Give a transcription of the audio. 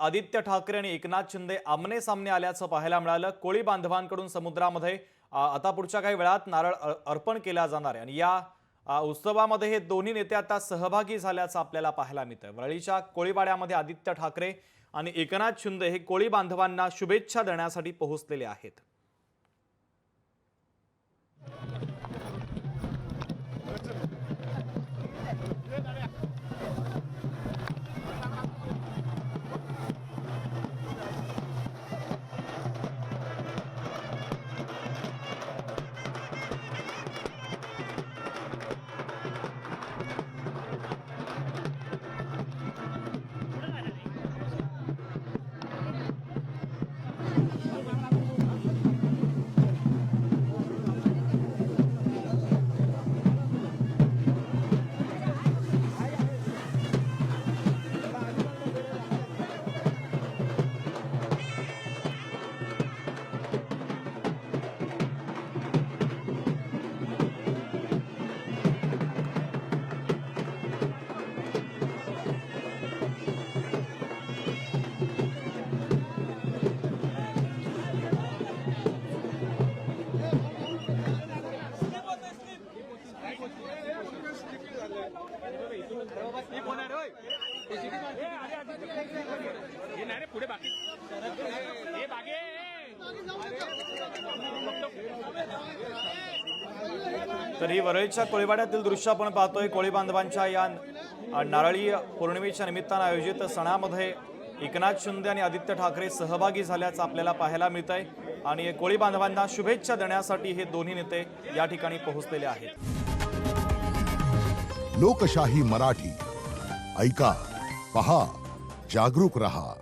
आदित्य ठाकरे आणि एकनाथ शिंदे आमने सामने आल्याचं पाहायला मिळालं। कोळी बांधवांकडून समुद्रामध्ये आता पुढच्या काही वेळात नारळ अर्पण केला जाणार आहे आणि या उत्सवामध्ये हे दोन्ही नेते आता सहभागी झाल्याचं आपल्याला पाहायला मिळतंय। वरळीच्या कोळीवाड्यामध्ये आदित्य ठाकरे आणि एकनाथ शिंदे हे कोळी बांधवांना शुभेच्छा देण्यासाठी पोहोचलेले आहेत। तर ही वरळीच्या कोळीवाड्यातील दृश्य आपण पाहतोय। कोळी बांधवांच्या या नारळी पौर्णिमेच्या निमित्ताने आयोजित सणामध्ये एकनाथ शिंदे आणि आदित्य ठाकरे सहभागी झाल्याचं आपल्याला पाहायला मिळतंय आणि कोळी बांधवांना शुभेच्छा देण्यासाठी हे दोन्ही नेते या ठिकाणी पोहोचलेले आहेत। लोकशाही मराठी ऐका, पहा, जागरूक रहा।